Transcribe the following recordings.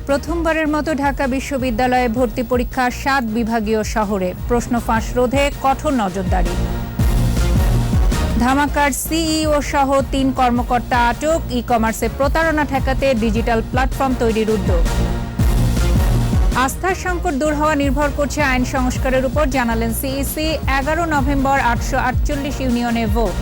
প্রথমবারের মতো ঢাকা বিশ্ববিদ্যালয়ে ভর্তি পরীক্ষা ৭ বিভাগীয় শহরে, প্রশ্ন ফাঁস রোধে কঠোর নজরদারি। ধামাকার সিইও সহ ৩ কর্মকর্তা আটক, ই কমার্সে প্রতারণা ঠেকাতে ডিজিটাল প্ল্যাটফর্ম তৈরির উদ্যোগ। আস্থার সংকট দূর হওয়া নির্ভর করছে আইন সংস্কারের উপর, জানালেন সিইসি। ১১ নভেম্বর ৮৪৮ ইউনিয়নে ভোট।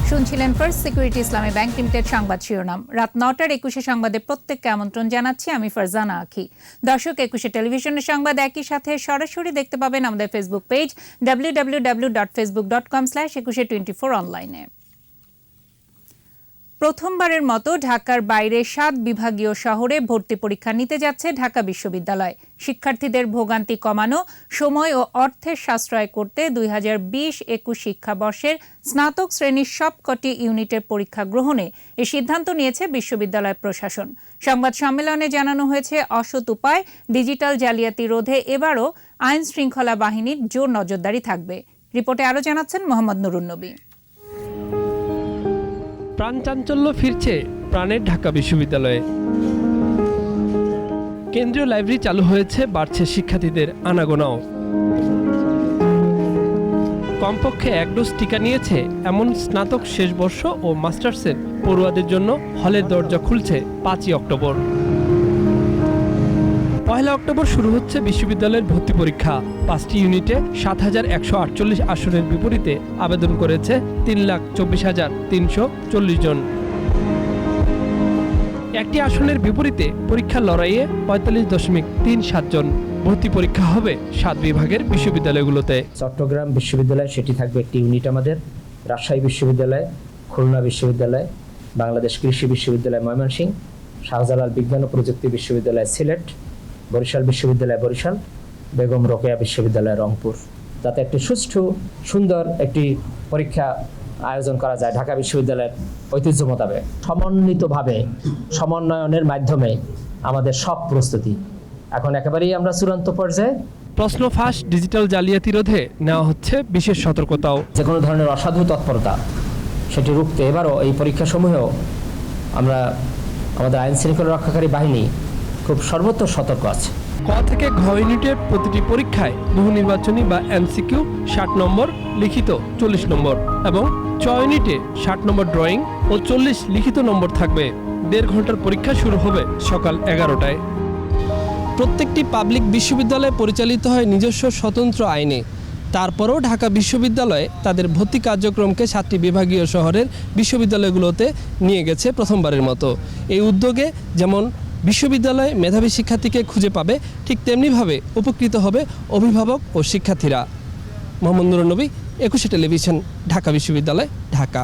শুনছিলেন ফার্স্ট সিকিউরিটি ইসলামী ব্যাংক লিমিটেড সংবাদ শিরোনাম। রাত ৯টার ২১ সংবাদে প্রত্যেককে আমন্ত্রণ জানাচ্ছি আমি ফারজানা আখি। দর্শক, ২১ টেলিভিশনের সংবাদ একই সাথে সরাসরি দেখতে পাবেন আমাদের ফেসবুক পেজ www.facebook.com/2124 অনলাইনে। প্রথমবারের মতো ঢাকার বাইরে ৭ বিভাগীয় শহরে ভর্তি পরীক্ষা নিতে যাচ্ছে ঢাকা বিশ্ববিদ্যালয়। শিক্ষার্থীদের ভোগান্তি কমানো, সময় ও অর্থের সাশ্রয় করতে ২০২০-২১ শিক্ষাবর্ষের স্নাতক শ্রেণীর সবকটি ইউনিটের পরীক্ষা গ্রহণে এ সিদ্ধান্ত নিয়েছে বিশ্ববিদ্যালয় প্রশাসন। সংবাদ সম্মেলনে জানানো হয়েছে, অসৎ উপায় ডিজিটাল জালিয়াতি রোধে এবারও আইন শৃঙ্খলা বাহিনীর জোর নজরদারি থাকবে। রিপোর্টে আরও জানাচ্ছেন মোহাম্মদ নুরুন নবী। প্রাণচাঞ্চল্য ফিরছে প্রাণের ঢাকা বিশ্ববিদ্যালয়ে। কেন্দ্রীয় লাইব্রেরি চালু হয়েছে, বাড়ছে শিক্ষার্থীদের আনাগোনাও। কমপক্ষে ১ ডোজ টিকা নিয়েছে এমন স্নাতক শেষ বর্ষ ও মাস্টার্সের পড়ুয়াদের জন্য হলের দরজা খুলছে ৫ই অক্টোবর। ১ অক্টোবর শুরু হচ্ছে বিশ্ববিদ্যালয়ের ভর্তি পরীক্ষা। ৫টি ইউনিটে ৭,১৪৮ আসনের বিপরীতে আবেদন করেছে ৩,২৪,৩৪০ জন। একটি আসনের বিপরীতে পরীক্ষার লড়াইয়ে ৪৫.৩৭ জন। ভর্তি পরীক্ষা হবে ৭ বিভাগের বিশ্ববিদ্যালয়গুলোতে। চট্টগ্রাম বিশ্ববিদ্যালয় সেটি থাকবে একটি ইউনিট আমাদের, রাজশাহী বিশ্ববিদ্যালয়, খুলনা বিশ্ববিদ্যালয়, বাংলাদেশ কৃষি বিশ্ববিদ্যালয় ময়মনসিংহ, শাহজালাল বিজ্ঞান ও প্রযুক্তি বিশ্ববিদ্যালয় সিলেট, বরিশাল বিশ্ববিদ্যালয় বরিশাল, বেগম রোকেয়া বিশ্ববিদ্যালয় রংপুর, যাতে একটি সুষ্ঠু সুন্দর একটি পরীক্ষা আয়োজন করা যায় ঢাকা বিশ্ববিদ্যালয়ের ঐতিহ্য মোতাবেক। সমন্বিতভাবে সমন্বয়নের মাধ্যমে আমাদের সব প্রস্তুতি এখন একেবারেই আমরা চূড়ান্ত পর্যায়ে। প্রশ্ন ফাঁস ডিজিটাল জালিয়াতি রোধে নেওয়া হচ্ছে বিশেষ সতর্কতাও। যে কোনো ধরনের অসাধু তৎপরতা সেটি রুখতে এবারও এই পরীক্ষাসমূহেও আমরা আমাদের আইন শৃঙ্খলা রক্ষাকারী বাহিনী খুব সর্বত্র সতর্ক আছে। ক থেকে ঘ ইউনিটের প্রতিটি পরীক্ষায় বহু নির্বাচনী বা এমসিকিউ ৬০ নম্বর, লিখিত ৪০ নম্বর এবং চ ইউনিটে ৬০ নম্বর ড্রয়িং ও ৪০ লিখিত নম্বর থাকবে। ১.৫ ঘন্টার পরীক্ষা শুরু হবে সকাল ১১টায়। প্রত্যেকটি পাবলিক বিশ্ববিদ্যালয় পরিচালিত হয় নিজস্ব স্বতন্ত্র আইনে। তারপরও ঢাকা বিশ্ববিদ্যালয়ে তাদের ভর্তি কার্যক্রমকে ৭টি বিভাগীয় শহরের বিশ্ববিদ্যালয়গুলোতে নিয়ে গেছে প্রথমবারের মতো। এই উদ্যোগে যেমন বিশ্ববিদ্যালয়ে মেধাবী শিক্ষার্থীকে খুঁজে পাবে, ঠিক তেমনিভাবে উপকৃত হবে অভিভাবক ও শিক্ষার্থীরা। মোহাম্মদ নুরুন নবী, ২১ টেলিভিশন, ঢাকা বিশ্ববিদ্যালয়, ঢাকা।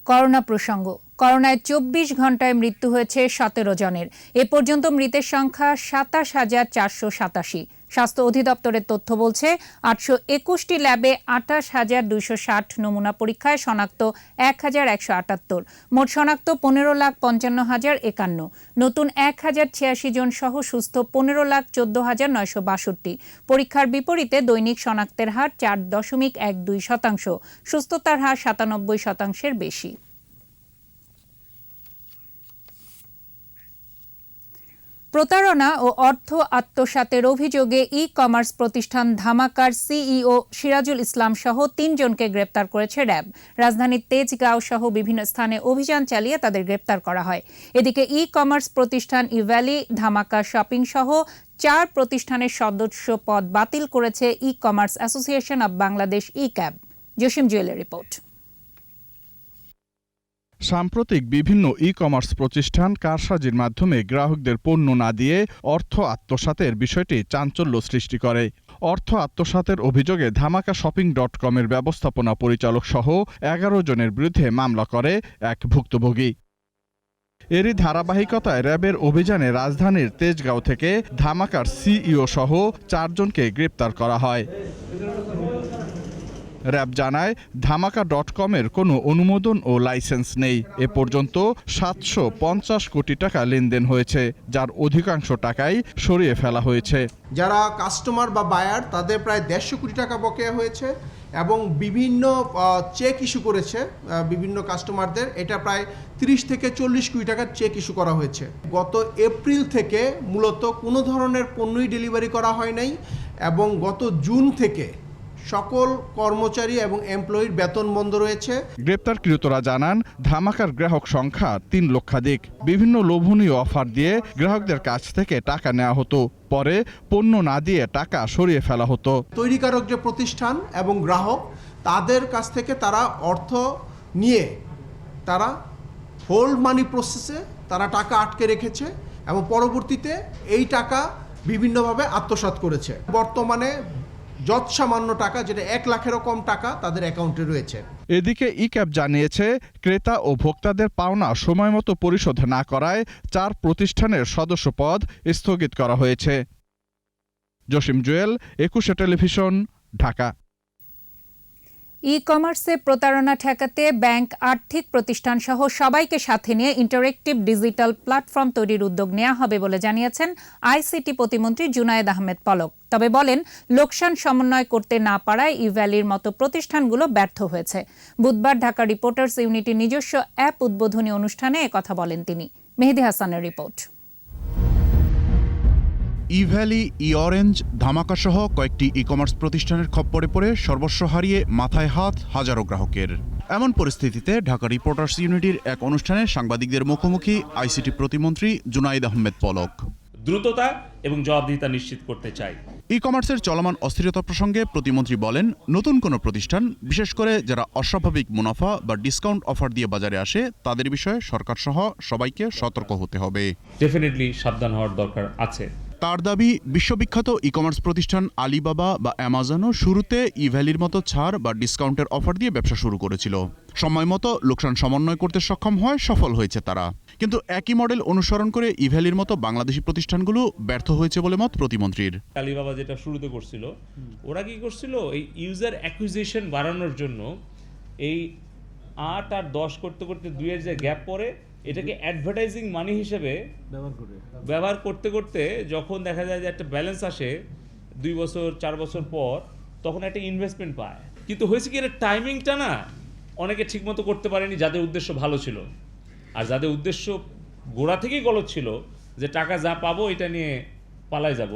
করোনা প্রসঙ্গ। করোনায় ২৪ ঘন্টায় মৃত্যু হয়েছে ১৭ জনের। এ পর্যন্ত মৃতের সংখ্যা ২৭,৪৮৭। স্বাস্থ্য অধিদপ্তরের তথ্য বলছে, ৮২১টি ল্যাবে ২৮,২৬০ নমুনা পরীক্ষায় শনাক্ত ১,১৭৮। মোট শনাক্ত ১৫,৫৫,০৫১। নতুন ১,০৮৬ জন সহ সুস্থ ১৫,১৪,৯৬২। পরীক্ষার বিপরীতে দৈনিক শনাক্তের হার ৪.১২%। সুস্থতার হার ৯৭%-এর বেশি। প্রতারণা ও অর্থ আত্মসাতের অভিযোগে ই কমার্স প্রতিষ্ঠান ধামাকার সিইও সিরাজুল ইসলাম সহ ৩ জনকে গ্রেপ্তার করেছে র্যাব। রাজধানীর তেজগাঁও সহ বিভিন্ন স্থানে অভিযান চালিয়ে তাদের গ্রেপ্তার করা হয়। এদিকে ই কমার্স প্রতিষ্ঠান ইভ্যালি, ধামাকা শপিং সহ ৪ প্রতিষ্ঠানের সদস্য পদ বাতিল করেছে e commerce association of Bangladesh e CAB. Jasim জুয়েলের রিপোর্ট। সাম্প্রতিক বিভিন্ন ই কমার্স প্রতিষ্ঠান কারসাজির মাধ্যমে গ্রাহকদের পণ্য না দিয়ে অর্থ আত্মসাতের বিষয়টি চাঞ্চল্য সৃষ্টি করে। অর্থ আত্মসাতের অভিযোগে ধামাকা শপিং.কমের ব্যবস্থাপনা পরিচালক সহ ১১ জনের বিরুদ্ধে মামলা করে এক ভুক্তভোগী। এরই ধারাবাহিকতায় র্যাবের অভিযানে রাজধানীর তেজগাঁও থেকে ধামাকার সিইও সহ ৪ জনকে গ্রেপ্তার করা হয়। র্যাব জানায় ধামাকা.কমের কোনো অনুমোদন ও লাইসেন্স নেই। এ পর্যন্ত 750 কোটি টাকা লেনদেন হয়েছে, যার অধিকাংশ টাকাই সরিয়ে ফেলা হয়েছে। যারা কাস্টমার বা বায়ার তাদের প্রায় 150 কোটি টাকা বকেয়া হয়েছে এবং বিভিন্ন চেক ইস্যু করেছে বিভিন্ন কাস্টমারদের, এটা প্রায় 30 থেকে 40 কোটি টাকার চেক ইস্যু করা হয়েছে। গত এপ্রিল থেকে মূলত কোনো ধরনের পণ্যই ডেলিভারি করা হয় নাই এবং গত জুন থেকে সকল কর্মচারী এবং এমপ্লয়ির বেতন বন্ধ রয়েছে। গ্রেপ্তারকৃতরা জানান ধামাকার গ্রাহক সংখ্যা 3 লক্ষাধিক। বিভিন্ন লোভনীয় অফার দিয়ে গ্রাহকদের কাছ থেকে টাকা নেওয়া হতো, পরে পণ্য না দিয়ে টাকা সরিয়ে ফেলা হতো। তৈরিকারক যে প্রতিষ্ঠান এবং গ্রাহক তাদের কাছ থেকে তারা অর্থ নিয়ে তারা হোল্ড মানি প্রসেসে তারা টাকা আটকে রেখেছে এবং পরবর্তীতে এই টাকা বিভিন্নভাবে আত্মসাৎ করেছে। বর্তমানে যৎসামান্য টাকা, যেটা 1 লাখেরও কম টাকা তাদের অ্যাকাউন্টে রয়েছে। এদিকে ই-ক্যাব জানিয়েছে ক্রেতা ও ভোক্তাদের পাওনা সময়মতো পরিশোধ না করায় 4 প্রতিষ্ঠানের সদস্য পদ স্থগিত করা হয়েছে। জসিম জুয়েল, 21 টেলিভিশন, ঢাকা। ই কমার্সে প্রতারণা ঠেকাতে ব্যাংক, আর্থিক প্রতিষ্ঠান সহ সবাইকে সাথে নিয়ে ইন্টারেক্টিভ ডিজিটাল প্ল্যাটফর্ম তৈরির উদ্যোগ নেওয়া হবে বলে জানিয়েছেন আইসিটি প্রতিমন্ত্রী জুনায়েদ আহমেদ পলক। তবে বলেন, লোকসান সমন্বয় করতে না পারায় ই-ভ্যালির মতো প্রতিষ্ঠানগুলো ব্যর্থ হয়েছে। বুধবার ঢাকা রিপোর্টার্স ইউনিটির নিজস্ব অ্যাপ উদ্বোধনী অনুষ্ঠানে একথা বলেন তিনি। মেহেদী হাসানের রিপোর্ট। ই-ভ্যালি, ই-অরেঞ্জ, ধামাকা সহ কয়েকটি ই-কমার্স প্রতিষ্ঠানের খপ্পরে পড়ে সর্বস্ব হারিয়ে মাথায় হাত হাজারো গ্রাহকের। এমন পরিস্থিতিতে ঢাকা রিপোর্টার্স ইউনিটির এক অনুষ্ঠানে সাংবাদিকদের মুখোমুখি আইসিটি প্রতিমন্ত্রী জুনায়েদ আহমেদ পলক। দ্রুততা এবং জবাবদিহিতা নিশ্চিত করতে চাই। ই-কমার্সের চলমান অস্থিরতা প্রসঙ্গে প্রতিমন্ত্রী বলেন, নতুন কোনো প্রতিষ্ঠান, বিশেষ করে যারা অস্বাভাবিক মুনাফা বা ডিসকাউন্ট অফার দিয়ে বাজারে আসে, তাদের বিষয়ে সরকার সহ সবাইকে সতর্ক হতে হবে। ডেফিনেটলি সাবধান হওয়ার দরকার আছে। তার দাবি, বিশ্ববিখ্যাত ই-কমার্স প্রতিষ্ঠান আলিবাবা বা অ্যামাজনও শুরুতে ই-ভ্যালির মতো ছাড় বা ডিসকাউন্টের অফার দিয়ে ব্যবসা শুরু করেছিল। সময় মতো লোকসান সমন্বয় করতে সক্ষম হয়, সফল হয়েছে তারা। কিন্তু একই মডেল অনুসরণ করে ই-ভ্যালির মতো বাংলাদেশি প্রতিষ্ঠানগুলো ব্যর্থ হয়েছে বলে মত প্রতিমন্ত্রীর। আলিবাবা যেটা শুরুতে করছিল, ওরা কি করছিল, এই ইউজার অ্যাকুইজিশন বাড়ানোর জন্য এই 8 আর 10 করতে করতে 2 এর যে গ্যাপ পড়ে, এটাকে অ্যাডভার্টাইজিং মানি হিসেবে ব্যবহার করতে করতে যখন দেখা যায় যে একটা ব্যালেন্স আসে 2 বছর 4 বছর পর, তখন একটা ইনভেস্টমেন্ট পায়। কিন্তু হয়েছে কি, এর টাইমিংটা না অনেকে ঠিকমতো করতে পারেনি, যাদের উদ্দেশ্য ভালো ছিল। আর যাদের উদ্দেশ্য গোড়া থেকেই গলদ ছিল, যে টাকা যা পাবো এটা নিয়ে পালায় যাব,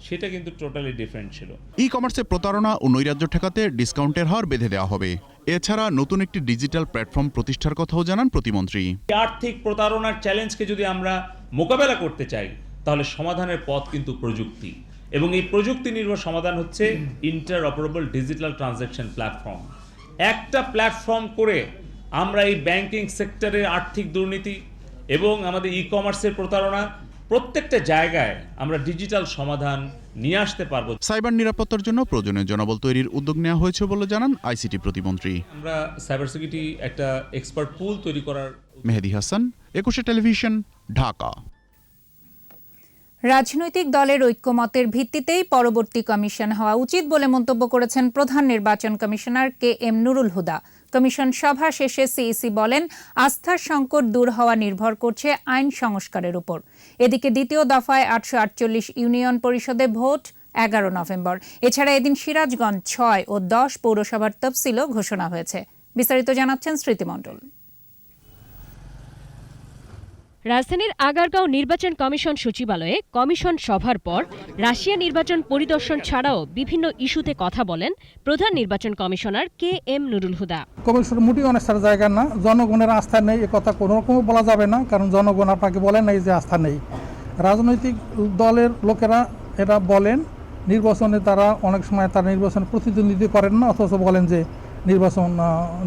সেটা কিন্তু টোটালি ডিফারেন্ট ছিল। ই-কমার্সে প্রতারণা ও নৈরাজ্য ঠেকাতে ডিসকাউন্টের হার বেঁধে দেওয়া হবে। এছাড়া নতুন একটি ডিজিটাল প্ল্যাটফর্ম প্রতিষ্ঠার কথাও জানান প্রতিমন্ত্রী। আর্থিক প্রতারণার চ্যালেঞ্জকে যদি আমরা মোকাবেলা করতে চাই, তাহলে সমাধানের পথ কিন্তু প্রযুক্তি, এবং এই প্রযুক্তি নির্ভর সমাধান হচ্ছে ইন্টারঅপারেবল ডিজিটাল ট্রানজ্যাকশন প্ল্যাটফর্ম। একটা প্ল্যাটফর্ম করে আমরা এই ব্যাংকিং সেক্টরের আর্থিক দুর্নীতি এবং আমাদের ই কমার্সের প্রতারণা প্রত্যেকটা জায়গায় আমরা ডিজিটাল সমাধান নিয়ে আসতে পারবো। সাইবার নিরাপত্তার জন্য প্রয়োজনীয় জনবল তৈরির উদ্যোগ নেওয়া হয়েছে বলে জানান আইসিটি প্রতিমন্ত্রী। আমরা সাইবার সিকিউরিটি একটা এক্সপার্ট পুল তৈরি করার। মেহেদী হাসান, 21 টেলিভিশন, ঢাকা। রাজনৈতিক দলের ঐক্যমতের ভিত্তিতেই পরবর্তী কমিশন হওয়া উচিত বলে মন্তব্য করেছেন প্রধান নির্বাচন commissioner KM Nurul Huda. Commission সভা শেষে সিইসি বলেন, আস্থার সংকট দূর হওয়া নির্ভর করছে আইন সংস্কারের উপর। এদিকে দ্বিতীয় দফায় 848 ইউনিয়ন পরিষদে ভোট 11 নভেম্বর। এছাড়া এদিন সিরাজগঞ্জ 6 ও 10 পৌরসভার তফসিলও ঘোষণা হয়েছে। বিস্তারিত জানাচ্ছেন স্মৃতি মণ্ডল। রাজধানীর আগারগাঁও নির্বাচন কমিশন সচিবালয়ে কমিশন সভার পর রাশিয়া নির্বাচন পরিদর্শন ছাড়াও বিভিন্ন ইস্যুতে কথা বলেন প্রধান নির্বাচন commissioner KM Nurul Huda. Commission মোটেই অনেস্টার জায়গা না, জনগণের আস্থা নেই এ কথা কোনো রকম বলা যাবে না, কারণ জনগণ আপনাকে বলেন নাই যে আস্থা নেই। রাজনৈতিক দলের লোকেরা এটা বলেন, নির্বাচনে তারা অনেক সময় তারা নির্বাচনে প্রতিদ্বন্দ্বিতা করেন না, অথচ বলেন যে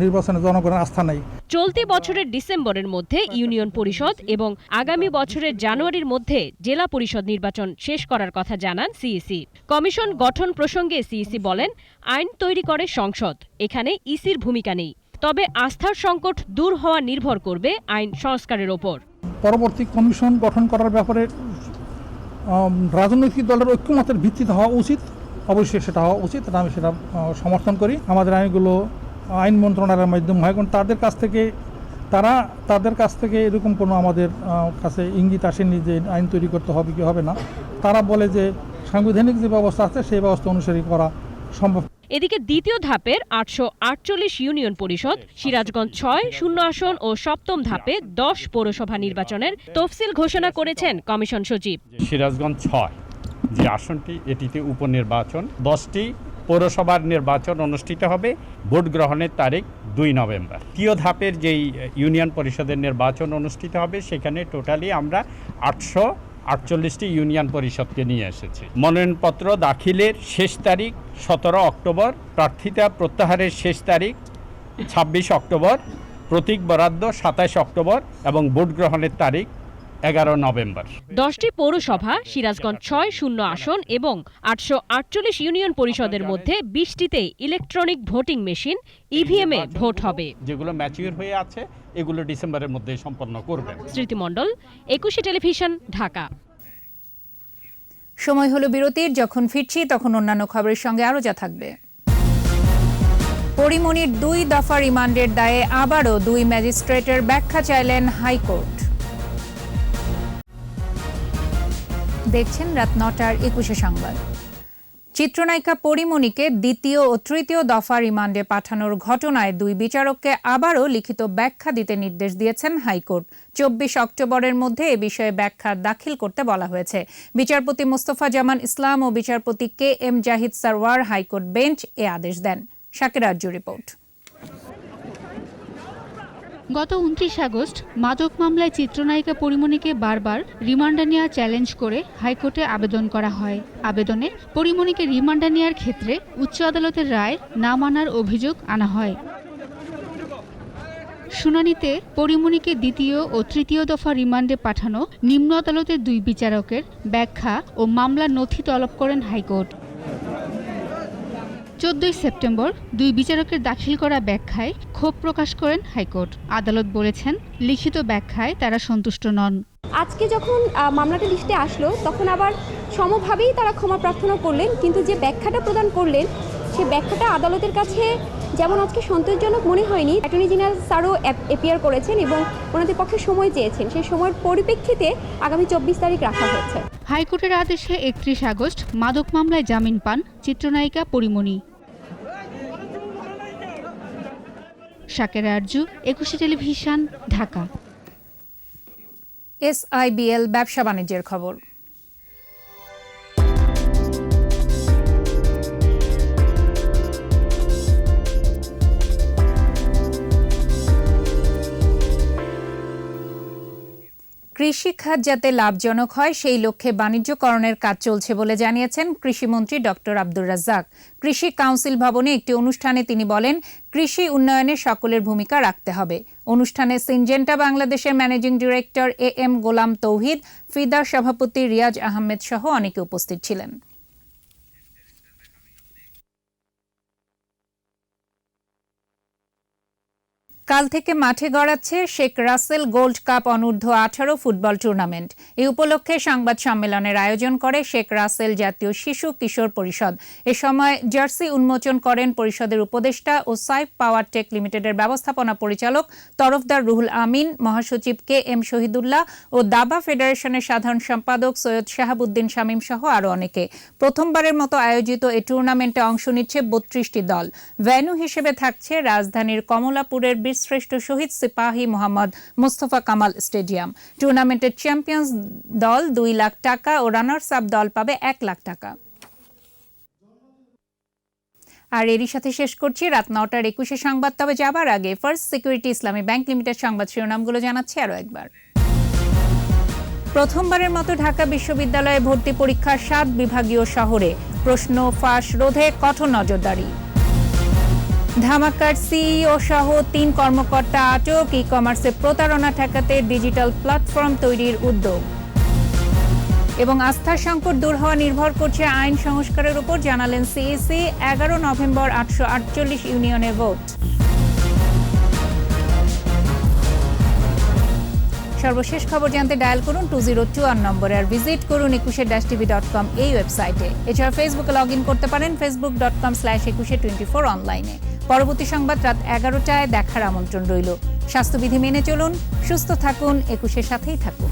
নির্বাচনে জনগণের আস্থা নেই। চলতি বছরের ডিসেম্বরের মধ্যে ইউনিয়ন পরিষদ এবং আগামী বছরের জানুয়ারির মধ্যে জেলা পরিষদ নির্বাচন শেষ করার কথা জানান সিইসি। কমিশন গঠন প্রসঙ্গে সিইসি বলেন, আইন তৈরি করে সংসদ, এখানে ইসির ভূমিকা নেই। তবে আস্থার সংকট দূর হওয়া নির্ভর করবে আইন সংস্কারের ওপর। পরবর্তী কমিশন গঠন করার ব্যাপারে রাজনৈতিক দলের ঐক্যমতের ভিত্তিতে হওয়া উচিত, অবশ্যই সেটা হওয়া উচিত, আমি সেটা সমর্থন করি। আমাদের আইনগুলো আইন মন্ত্রণালয়ের মাধ্যমে হয়, কারণ তাদের কাছ থেকে এরকম কোনো আমাদের কাছে ইঙ্গিত আসেনি যে আইন তৈরি করতে হবে কি হবে না। তারা বলে যে সাংবিধানিক যে ব্যবস্থা আছে সেই ব্যবস্থা অনুসারে করা সম্ভব। এদিকে দ্বিতীয় ধাপের 848 ইউনিয়ন পরিষদ, সিরাজগঞ্জ 6 শূন্য আসন ও সপ্তম ধাপে 10 পৌরসভা নির্বাচনের তফসিল ঘোষণা করেছেন কমিশন সচিব। সিরাজগঞ্জ 6 যে আসনটি, এটিতে উপনির্বাচন, 10টি পৌরসভার নির্বাচন অনুষ্ঠিত হবে। ভোট গ্রহণের তারিখ 2 নভেম্বর। তৃতীয় ধাপের যেই ইউনিয়ন পরিষদের নির্বাচন অনুষ্ঠিত হবে সেখানে টোটালি আমরা 848টি ইউনিয়ন পরিষদকে নিয়ে এসেছি। মনোনয়নপত্র দাখিলের শেষ তারিখ 17 অক্টোবর, প্রার্থিতা প্রত্যাহারের শেষ তারিখ 26 অক্টোবর, প্রতীক বরাদ্দ 27 অক্টোবর এবং ভোট গ্রহণের তারিখ 11 নভেম্বর। 10টি পৌরসভা, সিরাজগঞ্জ 6 শূন্য আসন এবং 848 ইউনিয়ন পরিষদের মধ্যে 20টিতে ইলেকট্রনিক ভোটিং মেশিন ইভিএম এ ভোট হবে। যেগুলো ম্যাচিউর হয়ে আছে এগুলো ডিসেম্বরের মধ্যে সম্পন্ন করবেন। স্মৃতিমণ্ডল, 21 টেলিভিশন, ঢাকা। সময় হলো বিরতির। যখন ফিরছি তখন অন্যান্য খবরের সঙ্গে আরও যা থাকবে। পরিমণির 2 দফা রিমান্ডের দায়ে আবারও 2 ম্যাজিস্ট্রেটের ব্যাখ্যা চাইলেন হাইকোর্ট। দেখছেন রাত 9টার 21 সংবাদ। চিত্রনায়িকা পরিমণিকে দ্বিতীয় ও তৃতীয় দফা রিমান্ডে পাঠানোর ঘটনায় 2 বিচারককে আবারও লিখিত ব্যাখ্যা দিতে নির্দেশ দিয়েছেন হাইকোর্ট। 24 অক্টোবরের মধ্যে এ বিষয়ে ব্যাখ্যা দাখিল করতে বলা হয়েছে। বিচারপতি মোস্তফা জামান ইসলাম ও বিচারপতি KM Zahid Sarwar high court bench এ আদেশ দেন। শাকির আরজু রিপোর্ট। গত 29 আগস্ট মাদক মামলায় চিত্রনায়িকা পরিমণিকে বারবার রিমান্ডে নেওয়া চ্যালেঞ্জ করে হাইকোর্টে আবেদন করা হয়। আবেদনে পরিমণিকে রিমান্ডে নেওয়ার ক্ষেত্রে উচ্চ আদালতের রায় না মানার অভিযোগ আনা হয়। শুনানিতে পরিমণিকে দ্বিতীয় ও তৃতীয় দফা রিমান্ডে পাঠানো নিম্ন আদালতের 2 বিচারকের ব্যাখ্যা ও মামলার নথি তলব করেন হাইকোর্ট। 14 সেপ্টেম্বর 2 বিচারকের দাখিল করা ব্যাখ্যায় ক্ষোভ প্রকাশ করেন হাইকোর্ট। আদালত বলেছেন, লিখিত ব্যাখ্যায় তারা সন্তুষ্ট নন। আজকে যখন মামলাটা লিস্টে আসলো তখন আবার সমভাবেই তারা ক্ষমা প্রার্থনা করলেন, কিন্তু যে ব্যাখ্যাটা প্রদান করলেন সে ব্যাখ্যাটা আদালতের কাছে যেমন আজকে সন্তোষজনক মনে হয়নি। অ্যাটর্নি জেনারেল স্যারও অ্যাপিয়ার করেছেন এবং ওনাদের পক্ষে সময় চেয়েছেন, সেই সময়ের পরিপ্রেক্ষিতে আগামী 24 তারিখ রাখা হয়েছে। হাইকোর্টের আদেশে 31 আগস্ট মাদক মামলায় জামিন পান চিত্রনায়িকা পরিমণি। শাকির আরজু, 21 টেলিভিশন, ঢাকা। SIBL ব্যবসা বাণিজ্যের খবর। কৃষি খাত যাতে লাভজনক হয় সেই লক্ষ্যে বাণিজ্যকরণের কাজ চলছে বলে জানিয়েছেন কৃষিমন্ত্রী ডক্টর আব্দুর রাজ্জাক। কৃষি কাউন্সিল ভবনে একটি অনুষ্ঠানে তিনি বলেন, কৃষি উন্নয়নে সকলের ভূমিকা রাখতে হবে। অনুষ্ঠানে সিনজেন্টা বাংলাদেশের managing director AM Golam Tauhid, ফিদার সভাপতি রিয়াজ আহমেদ সহ অনেকে উপস্থিত ছিলেন। কাল থেকে মাঠে গড়াচ্ছে শেখ রাসেল গোল্ড কাপ অনূর্ধ্ব 18 ফুটবল টুর্নামেন্ট। এই উপলক্ষে সংবাদ সম্মেলনের আয়োজন করে শেখ রাসেল জাতীয় শিশু কিশোর পরিষদ। এ সময় জার্সি উন্মোচন করেন পরিষদের উপদেষ্টা ও সাইফ পাওয়ার টেক লিমিটেডের ব্যবস্থাপনা পরিচালক তরফদার রুহুল আমিন, মহাসচিব KM শহীদুল্লাহ ও দাবা ফেডারেশনের সাধারণ সম্পাদক সৈয়দ শাহাবুদ্দিন শামীম সহ আরও অনেকে। প্রথমবারের মতো আয়োজিত এই টুর্নামেন্টে অংশ নিচ্ছে 32টি দল। ভেন্যু হিসেবে থাকছে রাজধানীর কমলাপুরের শ্রেষ্ঠ শহীদ সিপাহী মোহাম্মদ মোস্তফা কামাল স্টেডিয়াম। টুর্নামেন্টের চ্যাম্পিয়ন্স দল 2 লাখ টাকা ও রানার্স আপ দল পাবে 1 লাখ টাকা। আর এরই সাথে শেষ করছি রাত 9টার 21 সংবাদ। তবে যাবার আগে ফার্স্ট সিকিউরিটি ইসলামী ব্যাংক লিমিটেড সংবাদ শিরোনামগুলো জানাচ্ছি আরও একবার। প্রথমবারের মতো ঢাকা বিশ্ববিদ্যালয়ে ভর্তি পরীক্ষা 7 বিভাগীয় শহরে, প্রশ্ন ফাঁস রোধে কঠোর নজরদারি। ধামাকার CEO সহ 3 কর্মকর্তা আটক, ই-কমার্সে প্রতারণা ঠেকাতে ডিজিটাল প্ল্যাটফর্ম তৈরির উদ্যোগ। এবং আস্থার সংকট দূর হওয়া নির্ভর করছে আইন সংস্কারের উপর, জানালেন CEC। 11 নভেম্বর 848 ইউনিয়নে ভোট। সর্বশেষ খবর জানতে ডায়াল করুন 2021 নম্বরে আর ভিজিট করুন 21-tv.com এই ওয়েবসাইটে। এছাড়া ফেসবুকে লগ ইন করতে পারেন facebook.com/2124 অনলাইনে। পরবর্তী সংবাদ রাত 11টায় দেখার আমন্ত্রণ রইল। স্বাস্থ্যবিধি মেনে চলুন, সুস্থ থাকুন, 21-এর সাথেই থাকুন।